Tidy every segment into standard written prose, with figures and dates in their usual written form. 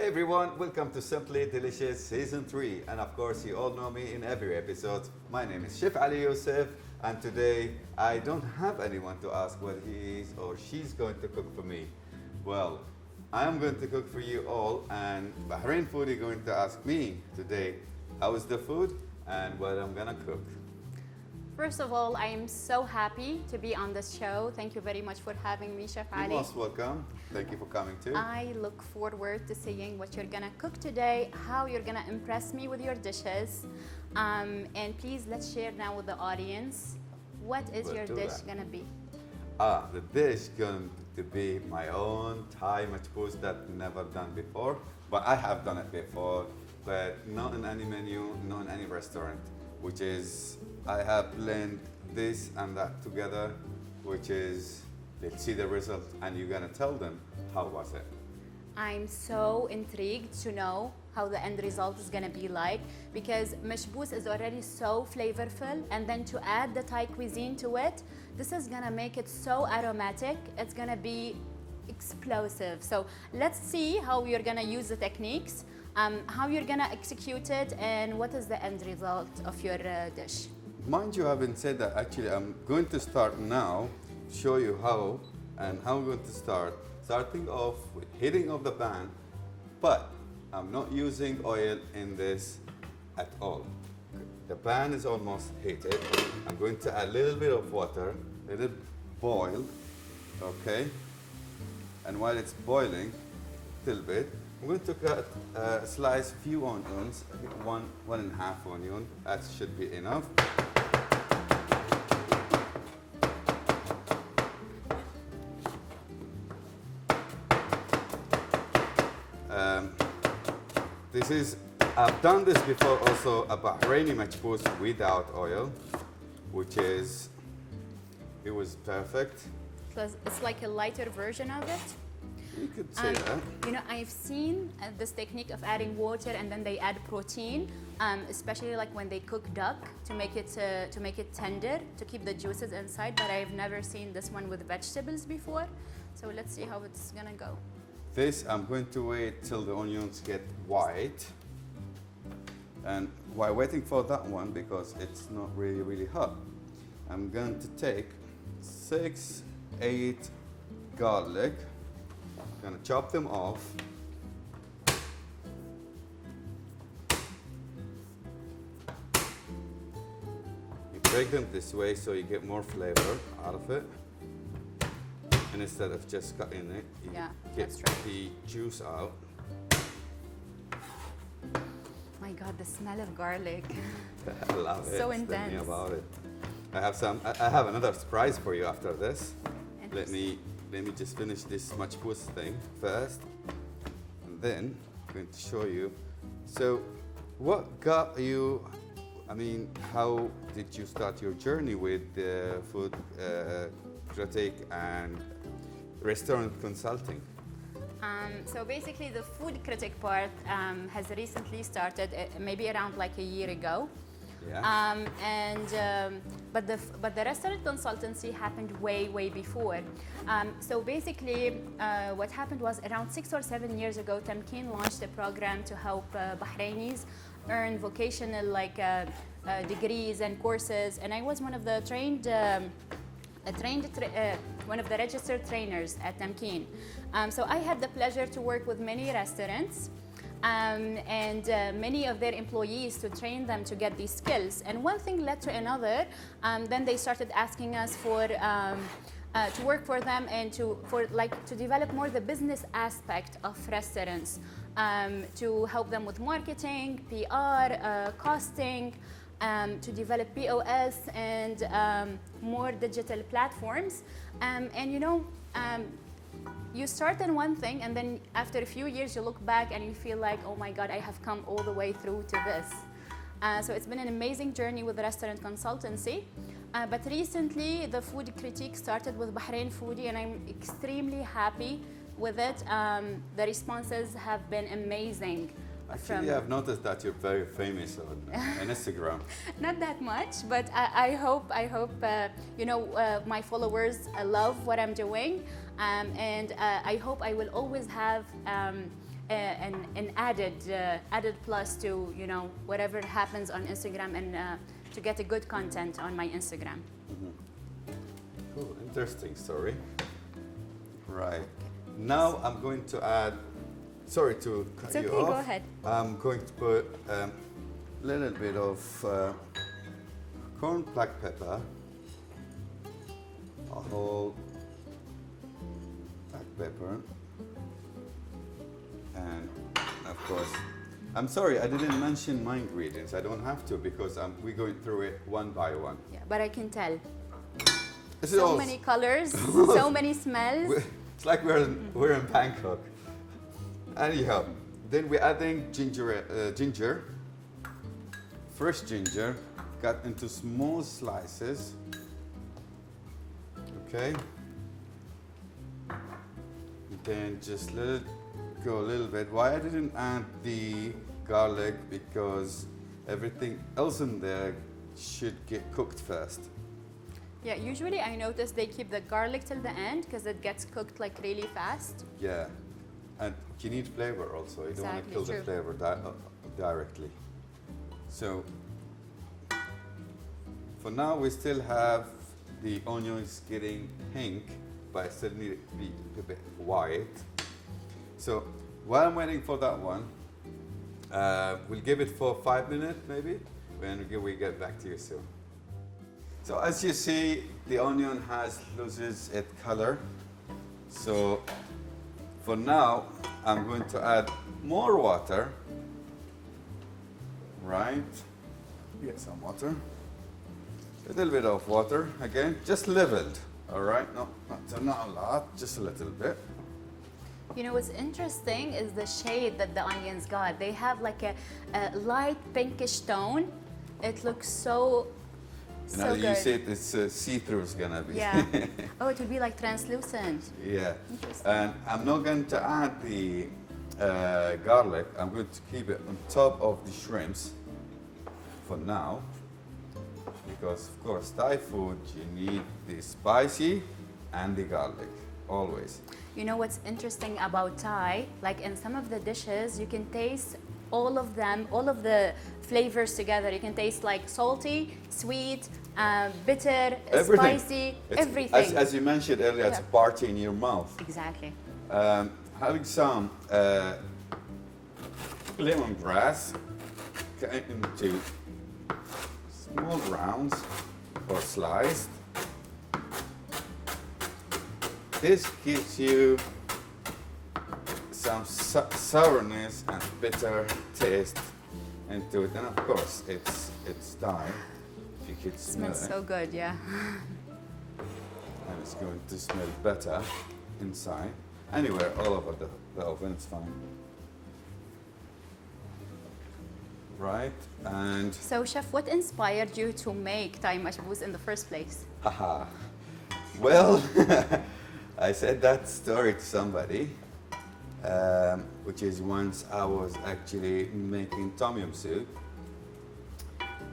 Hey everyone, welcome to Simply Delicious Season 3. And of course, you all know me in every episode. My name is Chef Ali Youssef, and today I don't have anyone to ask what he is or she's going to cook for me. Well, I am going to cook for you all, and Bahrain Foodie going to ask me today how is the food and what I'm gonna cook. First of all, I am so happy to be on this show. Thank you very much for having me, Chef Ali. You're most welcome. Thank you for coming too. I look forward to seeing what you're gonna cook today, how you're gonna impress me with your dishes. And please, let's share now with the audience, what is We'll your do dish that. gonna be? The dish going to be my own Thai machbous that never done before, but I have done it before, but not in any menu, not in any restaurant, which is I have blended this and that together, which is they'll see the result and you're gonna tell them how was it. I'm so intrigued to know how the end result is gonna be like, because mashbous is already so flavorful, and then to add the Thai cuisine to it, this is gonna make it so aromatic. It's gonna be explosive. So let's see how you're gonna use the techniques, how you're gonna execute it, and what is the end result of your dish. Mind you, having said that, actually I'm going to start now, show you how, and how I'm going to start. Starting off with heating of the pan, but I'm not using oil in this at all. The pan is almost heated. I'm going to add a little bit of water, let it boil, okay? And while it's boiling, a little bit, I'm going to cut, slice few onions, I think one and a half onion, that should be enough. I've done this before also, a Bahraini machbous without oil, which is, it was perfect. So it's like a lighter version of it. You could say that. You know, I've seen this technique of adding water and then they add protein, especially like when they cook duck to make it tender, to keep the juices inside. But I've never seen this one with vegetables before. So let's see how it's gonna go. This, I'm going to wait till the onions get white. And while waiting for that one, because it's not really hot, I'm going to take 6-8 garlic. I'm gonna chop them off. You break them this way so you get more flavor out of it. And instead of just cutting it, you Yeah, get that's right. the juice out. My God, the smell of garlic. I love it. So Tell me intense. about it. I have another surprise for you after this. Let me just finish this machbous thing first, and then I'm going to show you. So, what got you? I mean, how did you start your journey with food critic and restaurant consulting? So basically, the food critic part has recently started, maybe around like a year ago. Yeah. But the restaurant consultancy happened way before. So basically, what happened was around 6 or 7 years ago, Tamkeen launched a program to help Bahrainis earn vocational degrees and courses, and I was one of the one of the registered trainers at Tamkeen. So I had the pleasure to work with many restaurants. And many of their employees to train them to get these skills. And one thing led to another. Then they started asking us to work for them and to develop more the business aspect of restaurants, to help them with marketing, PR, costing, to develop POS and more digital platforms. And you know, you start in one thing, and then after a few years, you look back and you feel like, oh my God, I have come all the way through to this. So it's been an amazing journey with the restaurant consultancy. But recently, the food critique started with Bahrain Foodie, and I'm extremely happy with it. The responses have been amazing. Actually, I've noticed that you're very famous on Instagram. Not that much, but I hope you know, my followers love what I'm doing, and I hope I will always have an added plus to, you know, whatever happens on Instagram, and to get a good content on my Instagram. Cool, interesting story. Right. Now I'm going to add, sorry to cut It's you okay, off. go ahead. I'm going to put a little bit of corn black pepper, a whole black pepper, and of course, I'm sorry I didn't mention my ingredients. I don't have to because we're going through it one by one. Yeah, but I can tell. This is So all- many colors, so many smells. It's like we're in Bangkok. Anyhow, then we're adding ginger, fresh ginger, cut into small slices. Okay. Then just let it go a little bit. Why I didn't add the garlic? Because everything else in there should get cooked first. Yeah, usually I notice they keep the garlic till the end because it gets cooked like really fast. Yeah, and you need flavor also. You don't want to Exactly, kill the true. flavor directly. So for now, we still have the onions getting pink, but I still need it to be a bit white. So while I'm waiting for that one, we'll give it for 5 minutes maybe, when we get back to you soon. So as you see, the onion loses its color. So for now, I'm going to add more water. Right? Get some water. A little bit of water again, just leveled. All right, not a lot, just a little bit. You know what's interesting is the shade that the onions got. They have like a light pinkish tone. It looks so Now good. you said it's see-through is gonna be. Yeah. Oh, it will be like translucent. Yeah. Interesting. And I'm not going to add the garlic. I'm going to keep it on top of the shrimps for now. Because of course, Thai food, you need the spicy and the garlic, always. You know what's interesting about Thai? Like in some of the dishes, you can taste all of them, all of the flavors together. You can taste like salty, sweet, bitter, Everything. spicy, It's- everything. As you mentioned earlier, it's a Yeah. party in your mouth. Exactly. Having some lemongrass cut into small rounds or sliced. This gives you some sourness and bitter taste into it, and of course it's Thai. If you could smell Smells it, so good, yeah. and it's going to smell better inside. Anywhere, all over the oven, it's fine. Right, and So, Chef, what inspired you to make Thai mashboos in the first place? haha. Well, I said that story to somebody, which is once I was actually making tom yum soup,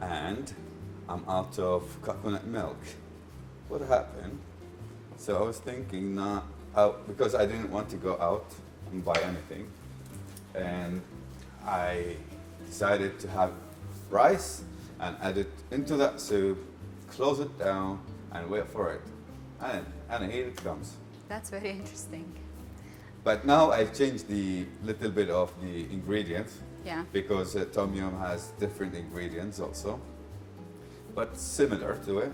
and I'm out of coconut milk. What happened? So I was thinking, because I didn't want to go out and buy anything, and I decided to have rice and add it into that soup, close it down, and wait for it. And here it comes. That's very interesting. But now I've changed the little bit of the ingredients Yeah. because tom yum has different ingredients also, but similar to it,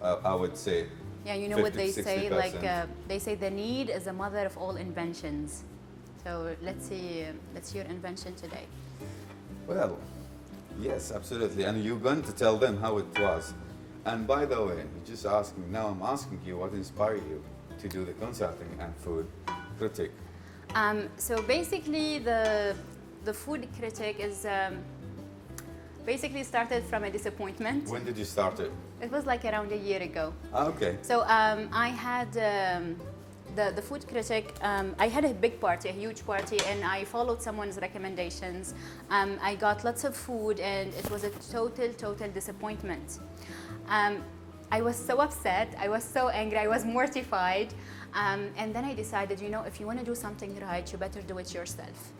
I would say. Yeah, you know what 50, they say, like 60%. they say the need is the mother of all inventions. So let's see your invention today. Well, yes, absolutely. And you're going to tell them how it was. And by the way, you just asked me, now I'm asking you what inspired you to do the consulting and food critic. So basically, the food critic is basically started from a disappointment. When did you start it? It was like around a year ago. Okay. So I had the food critic. I had a big party, a huge party, and I followed someone's recommendations. I got lots of food, and it was a total disappointment. I was so upset. I was so angry. I was mortified. And then I decided, you know, if you want to do something right, you better do it yourself.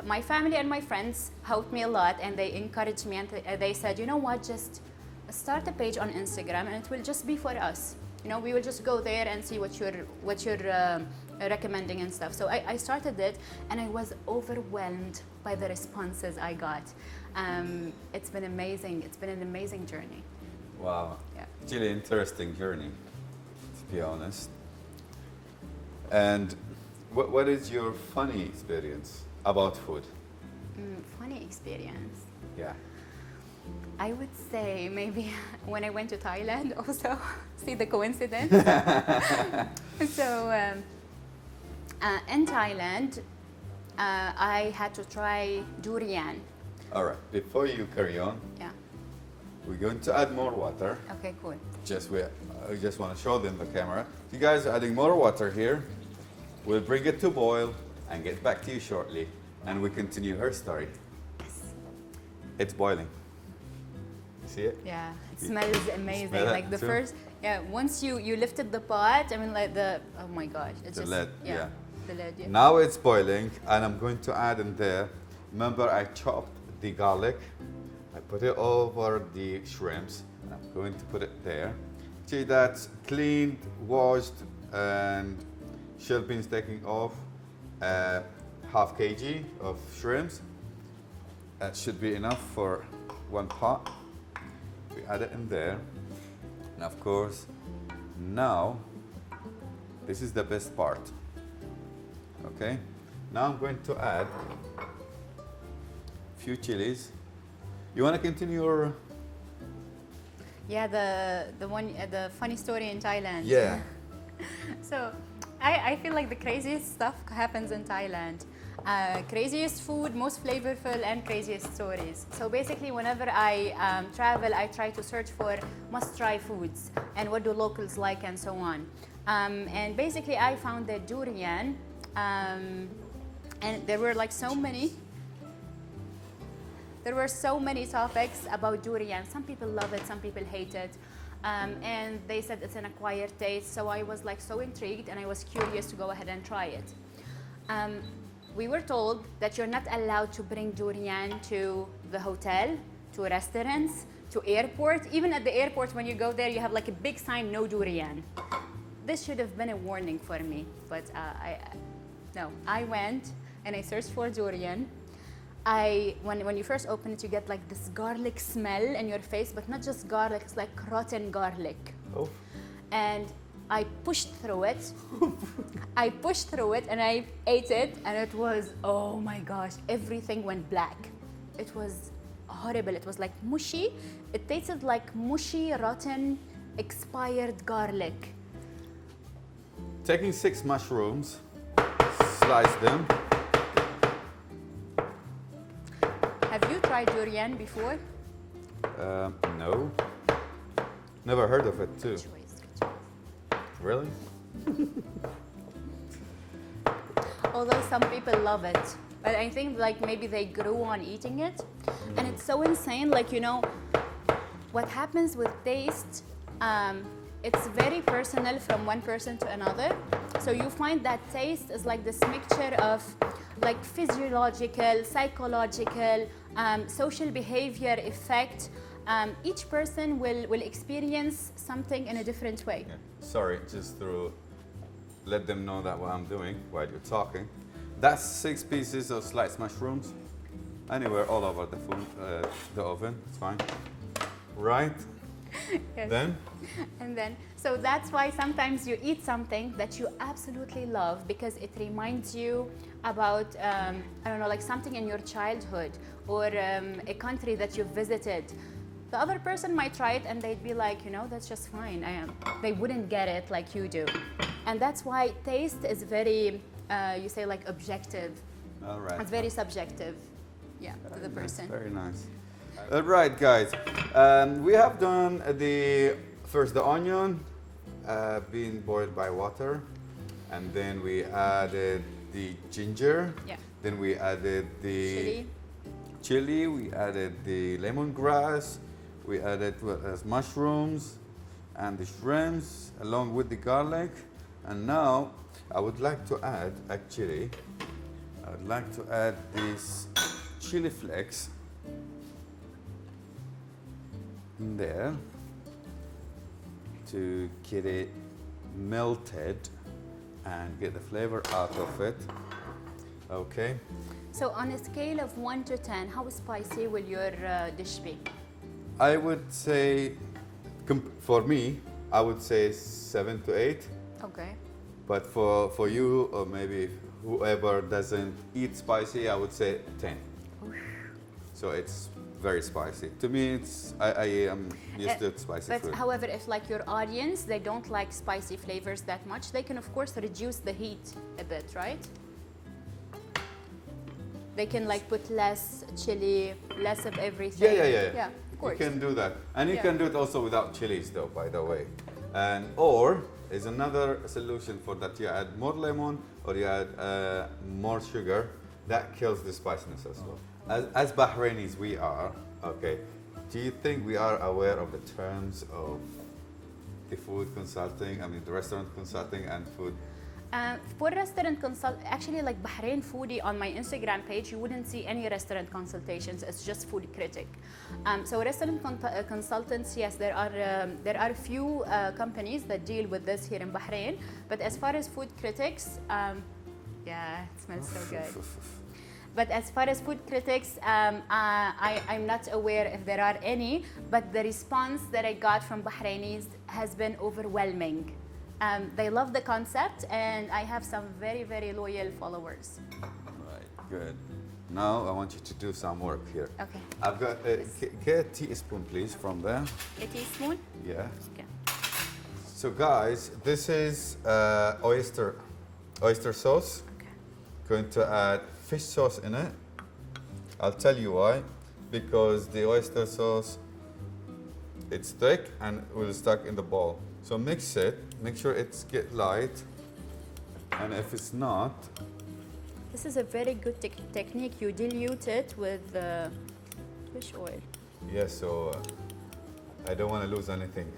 My family and my friends helped me a lot, and they encouraged me, and they said, you know what, just start a page on Instagram, and it will just be for us. You know, we will just go there and see what you're recommending and stuff. So I started it, and I was overwhelmed by the responses I got. It's been amazing. It's been an amazing journey. Wow. Yeah. It's really interesting journey, to be honest. And what is your funny experience about food? Funny experience. Yeah. I would say maybe when I went to Thailand also, see the coincidence. So in Thailand, I had to try durian. All right. Before you carry on, Yeah. we're going to add more water. Okay, cool. I just want to show them the camera. You guys are adding more water here. We'll bring it to boil and get back to you shortly, and we continue her story. It's boiling. You see it? Yeah, it smells amazing. smell Like that the too? first, yeah. Once you lifted the pot, I mean, like oh my gosh, it's The just lid, yeah. the lid. Yeah. Now it's boiling, and I'm going to add in there. Remember, I chopped the garlic. I put it over the shrimps. And I'm going to put it there. See, that's cleaned, washed, and shell beans taking off. Half kg of shrimps. That should be enough for one pot. We add it in there. And of course, now, this is the best part. Okay, now I'm going to add a few chilies. You want to continue your? Yeah, the funny story in Thailand. Yeah. So, I feel like the craziest stuff happens in Thailand. Craziest food, most flavorful, and craziest stories. So basically, whenever I travel, I try to search for must-try foods and what do locals like and so on. And basically, I found the durian, and there were like so many. There were so many topics about durian. Some people love it, some people hate it. And they said it's an acquired taste. So I was like so intrigued, and I was curious to go ahead and try it. We were told that you're not allowed to bring durian to the hotel, to restaurants, to airport. Even at the airport, when you go there, you have like a big sign, no durian. This should have been a warning for me, but I went and I searched for durian. When you first open it, you get like this garlic smell in your face, but not just garlic, it's like rotten garlic. Oh. And I pushed through it. I pushed through it and I ate it, and it was, oh my gosh, everything went black. It was horrible. It was like mushy. It tasted like mushy, rotten, expired garlic. Taking 6 mushrooms, slice them. Have you tried durian before? No. Never heard of it too. Good choice, good choice. Really? Although some people love it, but I think like maybe they grew on eating it, and it's so insane. Like, you know, what happens with taste, it's very personal from one person to another. So you find that taste is like this mixture of like physiological, psychological, social behavior effect. Each person will experience something in a different way. Yeah. Sorry, just to let them know that what I'm doing while you're talking. That's 6 pieces of sliced mushrooms. Anywhere all over the food, the oven. It's fine. Right? Yes. Then? And then, so that's why sometimes you eat something that you absolutely love because it reminds you about, I don't know, like something in your childhood or a country that you've visited. The other person might try it and they'd be like, you know, that's just fine. They wouldn't get it like you do. And that's why taste is very, you say like objective. All right. It's very subjective, yeah, to the person. Very nice. All right, guys. We have done first the onion being boiled by water, and then we added the ginger. Yeah. Then we added the Chili. we added the lemongrass, we added mushrooms and the shrimps along with the garlic, And now I would like to add, actually, I would like to add these chili flakes in there to get it melted and get the flavor out of it. Okay. So on a scale of 1 to 10, how spicy will your dish be? I would say, for me, I would say 7 to 8. Okay. But for you, or maybe whoever doesn't eat spicy, I would say 10. So it's very spicy. To me, I am used to spicy But food. however, if like your audience, they don't like spicy flavors that much, they can of course reduce the heat a bit, right? They can like put less chili, less of everything. Yeah. Of course. You can do that. And you Yeah. can do it also without chilies though, by the way. And or is another solution for that. You add more lemon or you add more sugar. That kills the spiciness as well. As Bahrainis we are, okay, do you think we are aware of the terms of the food consulting, I mean the restaurant consulting and food? For restaurant consult, actually like Bahrain foodie on my Instagram page, you wouldn't see any restaurant consultations. It's just food critic. So restaurant consultants, yes, there are a few companies that deal with this here in Bahrain. But as far as food critics, yeah, it smells so good. But as far as food critics, I'm not aware if there are any. But the response that I got from Bahrainis has been overwhelming. They love the concept, and I have some very, very loyal followers. Right, good. Now I want you to do some work here. Okay. I've got, get a teaspoon please from there. A teaspoon? Yeah. Okay. So guys, this is oyster sauce. Okay. Going to add fish sauce in it. I'll tell you why. Because the oyster sauce, it's thick and will stuck in the bowl. So mix it, make sure it's get light. And if it's not, This is a very good technique. You dilute it with fish oil. yeah, so I don't want to lose anything.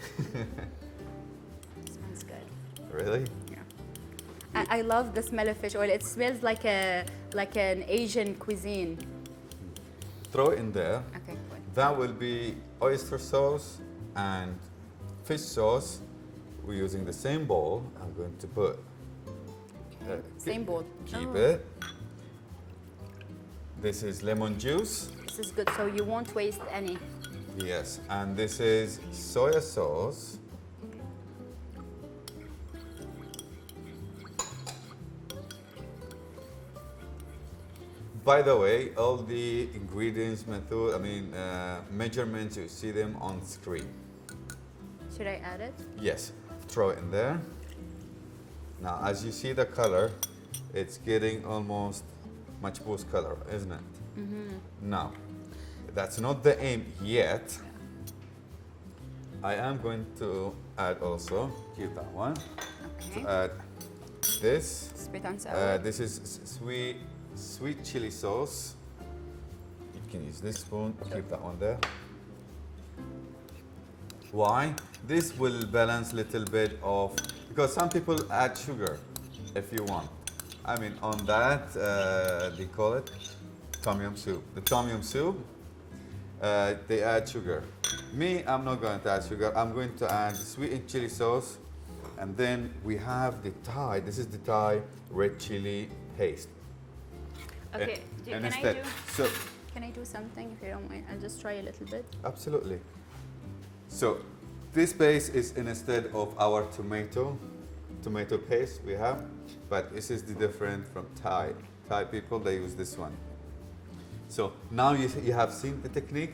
Smells good. Really? Yeah. I love the smell of fish oil. It smells like an Asian cuisine. Throw it in there. Okay, cool. That will be oyster sauce and fish sauce. We're using the same bowl. I'm going to put. Same bowl. Keep Oh. it. This is lemon juice. This is good, so you won't waste any. Yes, and this is soya sauce. By the way, all the ingredients, measurements, you see them on screen. Should I add it? Yes, throw it in there. Now, as you see the color, it's getting almost majbouz color, isn't it? Mm-hmm. Now, that's not the aim yet. I am going to add also, keep that one, Okay. to add this. Sweet and sour. This is sweet chili sauce. You can use this spoon, keep that one there. Why? This will balance a little bit of, because some people add sugar if you want. I mean, on that, they call it tom yum soup. The tom yum soup, they add sugar. Me, I'm not going to add sugar. I'm going to add sweet and chili sauce. And then we have the Thai. This is the Thai red chili paste. Okay. And Can instead, I Can I do something if you don't mind? I'll just try a little bit. absolutely. So this base is instead of our tomato paste we have, but this is the different from Thai. Thai people, they use this one. So now you have seen the technique.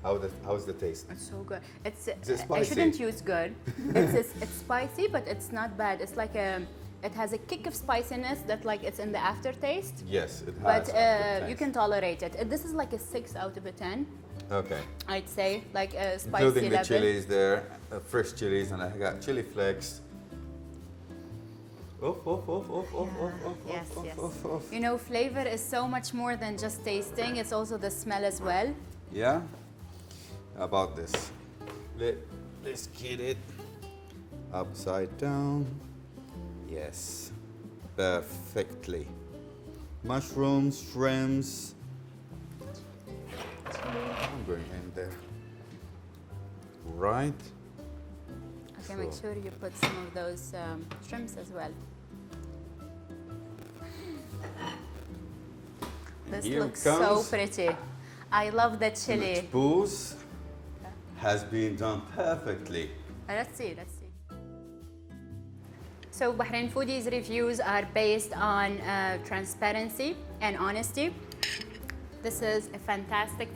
How's the taste? It's so good. It's it I spicy? shouldn't use good. It's spicy, but it's not bad. It's like it has a kick of spiciness that like it's in the aftertaste. Yes, it But has. aftertaste. you can tolerate it. This is like a 6 out of a 10. Okay. I'd say like a spicy Including the level. chilies there, fresh chilies, and I got chili flakes. Yes, yes. You know, flavor is so much more than just tasting. It's also the smell as well. Yeah? About this. Let's get it upside down. Yes, perfectly. Mushrooms, shrimps. I'm going in there. Right. Okay, make sure you put some of those shrimps as well. This Here looks comes so pretty. I love the chili. Booze has been done perfectly. Let's see. So Bahrain Foodies reviews are based on transparency and honesty. This is a fantastic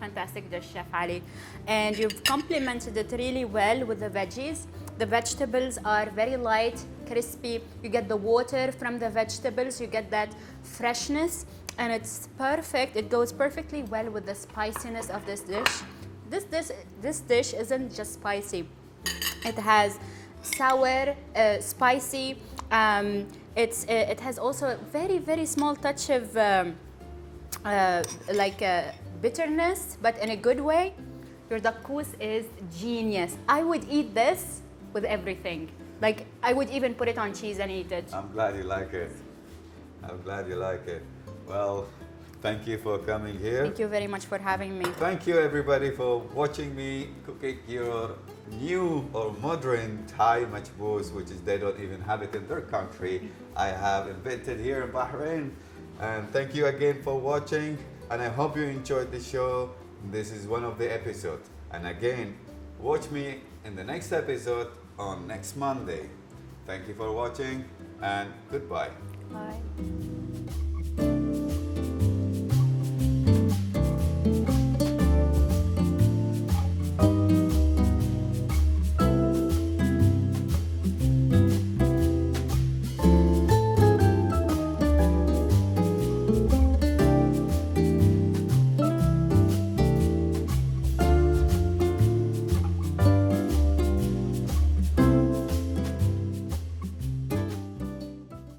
dish, Chef Ali. And you've complemented it really well with the veggies. The vegetables are very light, crispy. You get the water from the vegetables, you get that freshness, and it's perfect. It goes perfectly well with the spiciness of this dish. This dish isn't just spicy. It has sour, spicy. It has also a very small touch of bitterness, but in a good way. Your dakous is genius. I would eat this with everything. Like, I would even put it on cheese and eat it. I'm glad you like it. I'm glad you like it. Well, thank you for coming here. Thank you very much for having me. Thank you everybody for watching me cooking your new or modern Thai majboos, which is they don't even have it in their country. I have invented here in Bahrain. And thank you again for watching. And I hope you enjoyed the show. This is one of the episodes. And again, watch me in the next episode on next Monday. Thank you for watching and goodbye. Bye.